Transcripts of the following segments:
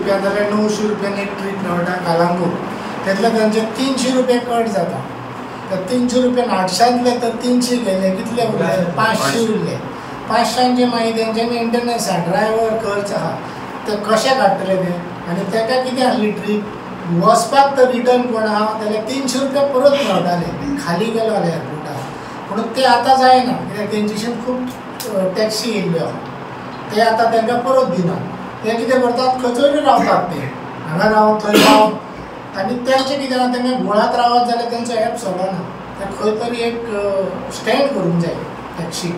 रुपया जाल्यार 900 रुपयान एक ट्रीप मेळटा कालांगूट. त्यातले तांचे 300 रुपया कट जाता. तर 300 रुपयान 800तले तर 300 गेले, कितले उरले? 500 उरले. 500चे मागीर तेंचे मेंटेनन्स आहा, ड्रायव्हर खर्च आहा, ते कशे काडटले ते? आनी ताका कितें आहली ट्रीप वचपाक तर रिटर्न कोण आहा जाल्यार 300 रुपया परत मेळटाले खाली गेलो जाल्यार एअरपोर्टार. पूण ते आतां जायना, कित्याक तेंचेशीं खूब टॅक्सी येयल्ल्यो आहा. ते आतां तांकां परत दिना. ते कितें करतात, खंयसरूय रावतात. ते हांगा राव थंय राव. आनी तेंचें कितें आहा, तांकां गोळात रावत जाल्यार तेंचो एप चलना. ते खंय तरी एक स्टँड करूंक जाय टॅक्सी.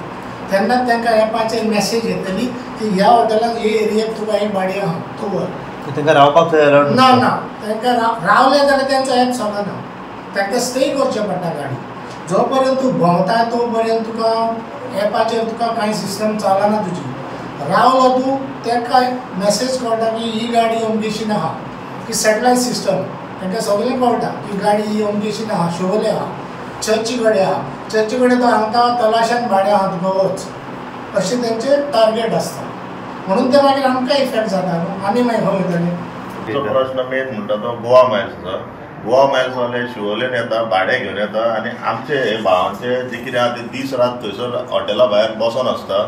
तेन्नाच तांकां एपाचेर मॅसेज येतली की ह्या हॉटेलान हे एरियेक तुका ही भाडी आहा तूं व्हर. तांकां रावपाक ना ना, तांकां रावले जाल्यार तेंचो एप चलना. तांकां स्टे करचें पडटा गाडी. जो पर्यंत तूं भोंवता तो पर्यंत तुका एपाचेर तुका कांय सिस्टम चलना तुजी. रावलो तूं तांकां मॅसेज कळटा की ही गाडी अमकेशीन आहा, की सॅटलायट सिस्टम तांकां सगळें कळटा की गाडी ही अमकेशीन आहा, शोले आहा, चर्ची कडेन आहा, चर्ची कडेन तो हांगा तलाशान भाडें आहा तुका वच, अशें तेंचें टार्गेट आसता. म्हणून ते मागीर आमकां इफेक्ट जाता न्हू, आमी मागीर खंय वयतले. तो प्रश्न मेन म्हणटा तो गोवा मायल्स आसा. गोवा मायल्स वाले शिवोलेन येता, भाडें घेवन येता आनी आमचे भावांचे जे कितें आहा ते दीस रात थंयसर हॉटेला भायर बसून आसता.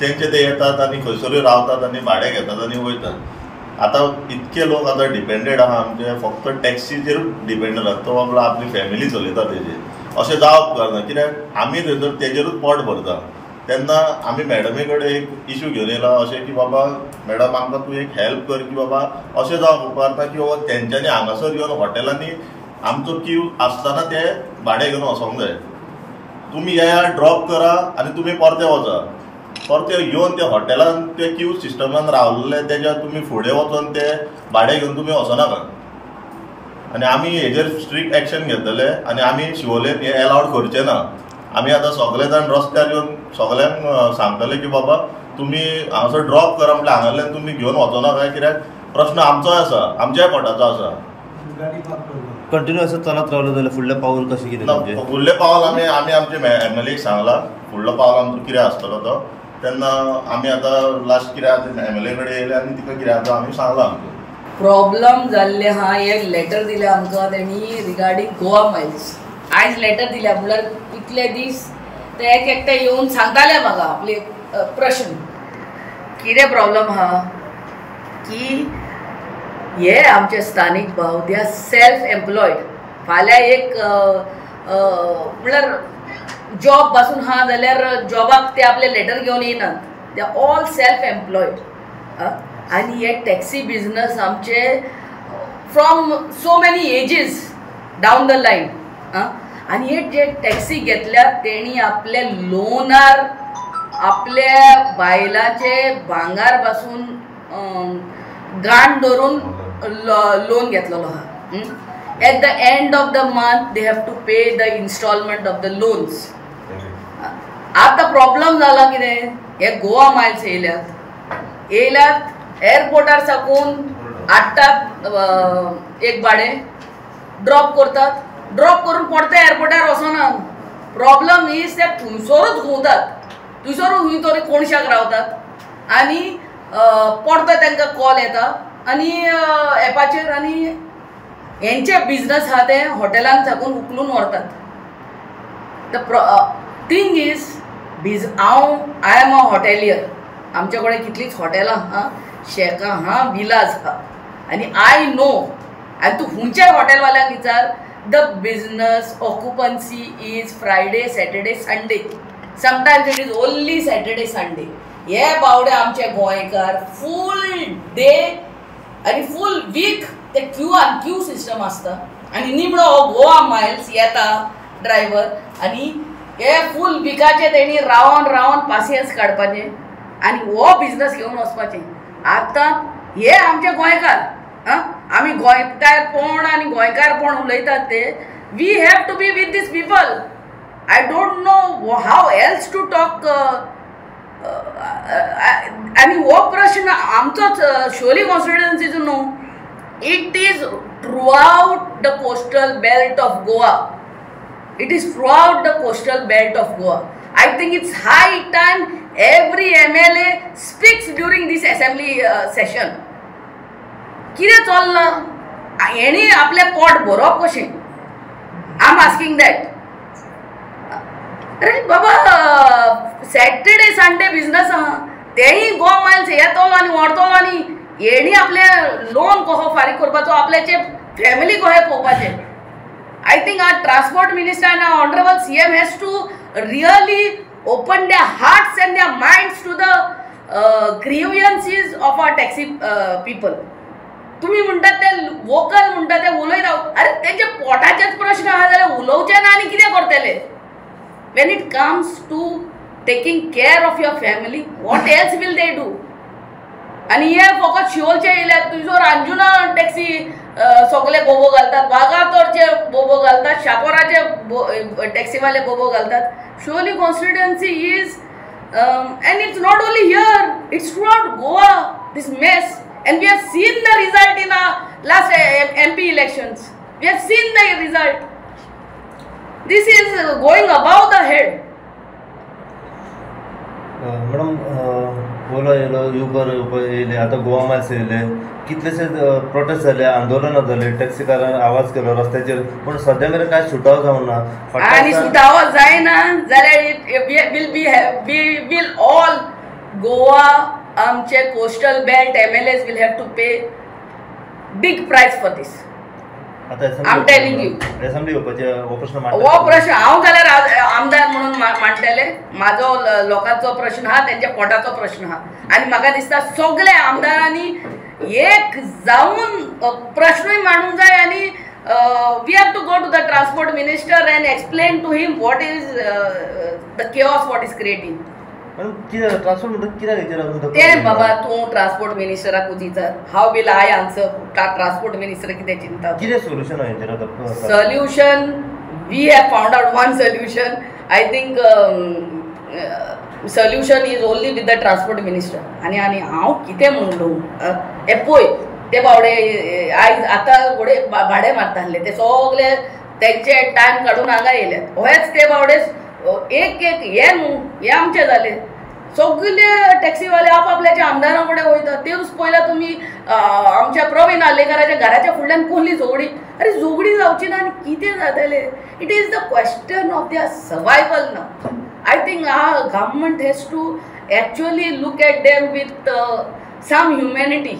तेंचे ते येतात आनी खंयसरूय रावतात आनी भाडें घेतात आनी वयतात. आतां इतके लोक आतां डिपेंडेड आहा आमचे फक्त टॅक्सीचेरूच डिपेंड आसात. तो बाबा आपली फॅमिली चलयता तेजेर. अशें जावप उपकारना, कित्याक आमी थंयसर तेजेरूच पोट भरता. तेन्ना आमी मॅडमी कडेन एक इशू घेवन येयला अशें की बाबा मॅडम आमकां तूं एक हेल्प कर की बाबा अशें जावप उपकारना की बाबा तेंच्यांनी हांगासर येवन हॉटेलांनी आमचो क्यू आसतना ते भाडें घेवन वचोंक जाय. तुमी येया, ड्रॉप करा आनी तुमी परते वचा. परते येवन ते हॉटेलान ते क्यू सिस्टमान रावलेले तेज्या तुमी फुडें वचोन ते भाडें घेवन तुमी वचनाका. आनी आमी हेजेर स्ट्रिक्ट एक्शन घेतले आनी आमी शिवोलेन हे एलावड करचे ना. आमी आतां सगळे जाण रस्त्यार येवन सगळ्यांक सांगतले की बाबा तुमी हांगासर ड्रॉप करा म्हटल्यार हांगांतल्यान तुमी घेवन वचनाका, कित्याक प्रश्न आमचोय आसा, आमच्याय पोटाचो आसा. कंटिन्यू असं चलत रावलं जाल्यार फुडलें पावल कशें कितें? फुडलें पावल आमी आमचे एमएलएक सांगला. फुडलो पावल आमचो कितें आसतलो तो तेन्ना आमी आतां लास्ट कितें आहा एमएलए कडेन येयले आनी तिका कितें आहा आमी सांगला. आमचो प्रॉब्लम जाल्ले आहा. एक लेटर दिलें आमकां तेणी रिगार्डींग गोवा मायल्स. आयज लेटर दिल्या म्हळ्यार इतले दीस ते एकटे येवन सांगताले म्हाका आपले प्रश्न. कितें प्रॉब्लम आहा की हे आमचे स्थानीक भाव दे आर सेल्फ एम्प्लॉयड. फाल्यां एक म्हळ्यार जॉब पासून आहा जाल्यार जॉबाक ते आपले लेटर घेवन येयनात. They are all self employed. आनी हे टॅक्सी बिजनस आमचे from so many ages down the line. आनी हे जे टॅक्सी घेतल्यात तेणी आपले लोनार आपल्या बायलाचे भांगार पासून गाण धरून लोन घेतलेलो आहा. At the end of the month they have to pay the instalment of the loans. आतां प्रॉब्लम जाला कितें, हे गोवा मायल्स येयल्यात एअरपोर्टार साकून हाडटात एक भाडें, ड्रॉप करतात, ड्रॉप करून परते एअरपोर्टार वचनात. प्रॉब्लम इज ते थंयसरूच घुंवतात, थंयसरूच खंय तरी कोणशाक रावतात आनी परतो तांकां कॉल येता आनी एपाचेर आनी हेंचे बिजनस आहा ते हॉटेलान साकून उखलून व्हरतात. The thing is I am a hotelier. आमचे कडेन कितलींच हॉटेलां आहा, शेकां आहा, विलाज आहा आनी आय नो. आनी तूं खंयच्याय हॉटेलवाल्यांक विचार, the business occupancy is Friday, Saturday, Sunday. Sometimes it is only Saturday, Sunday. हे बावडे आमचे गोंयकार फूल डे आनी फूल वीक ते क्यू सिस्टम आसता. आनी निमणो हो गोवा मायल्स येता ड्रायव्हर आनी हे फूल विकाचे तेणी रावन रावन पासियन्स काडपाचें आनी हो बिजनस घेवन वचपाचें. आतां हे आमचे गोंयकार आमी गोंयकारपण आनी गोंयकारपण उलयतात ते. We have to be with these people. I don't know how else to talk. आनी हो प्रश्न आमचोच शिवोली कॉन्स्टिट्युएन्सीचो न्हू, it is throughout the coastal belt of Goa. It is throughout the coastal belt of Goa. I think it's high time every MLA speaks during this assembly session. कितें चलना हेणी आपलें पोट भरप कशें आय एम आस्किंग दॅट अरे बाबा Saturday Sunday business आहा तेही गो मायल्स येतलो आनी व्हरतलो आनी हेणी आपले लोन कसो फारीक करपाचो आपल्याचे फॅमिली कशें पळोवपाचें I think our transport minister and our honourable CM has to really open their hearts and their minds to the grievances of our taxi people. तुम्ही म्हणटात ते वोकल म्हणटा ते उलयता अरे तेंचे पोटाचेच प्रश्न आहा जाल्यार उलोवचे ना आनी कितें करतले when it comes to taking care of your family what else will they do आणि हे फकत शिवोलचे येयल्यात तुजोर अंजुना टॅक्सी सगळे बोबो घालतात वागातोरचे बोबो घालतात शापोराचे टॅक्सीवाले बोबो घालतात Shivoli constituency is and it's not only here it's throughout Goa this mess and we have seen the result in our last MP elections we have seen the result this is going above the head madam Ola येयलो Uber येयले आतां Goa Miles येयले कितलेशे prostate जाले आंदोलनां जाले टॅक्सीकारान आवाज केलो रस्त्याचेर पूण सद्या मेरेन कांय सुटाव जावना आनी सुटावो जायना जाल्यार वी विल ऑल गोवा आमचे coastal belt MLAs will have to pay big price for this I'm telling you. हो प्रश्न हांव जाल्यार आमदार म्हणून मांडटले म्हाजो लोकांचो प्रश्न आहा तेंच्या पोटाचो प्रश्न आहा आनी म्हाका दिसता सगळे आमदारांनी एक जावन प्रश्नूय मांडूंक जाय आनी we have to go to the transport minister and explain to him what is the chaos what is creating तें बाबा तूं ट्रान्सपोर्ट मिनिस्टराक विचार how will I answer transport minister कितें चिंता solution we have found out one solution I think solution is only with the transport minister आनी हांव कितें म्हणलो हे पळय ते बावडे आयज आतां घोडे भाडे मारताले ते सगळे तेंचे टायम काडून हांगा येयल्यात हेच ते बावडे एक हे न्हू हे आमचे जाले सगळे टॅक्सीवाले आपल्याच्या आमदारां कडेन वयतात तेच पयला तुमी आमच्या प्रवीण आल्लेकराच्या घराच्या फुडल्यान कोहली झोगडी अरे झोगडी जावची ना आनी कितें जातलें it is the question of their survival now I think our government has to actually look at them with some humanity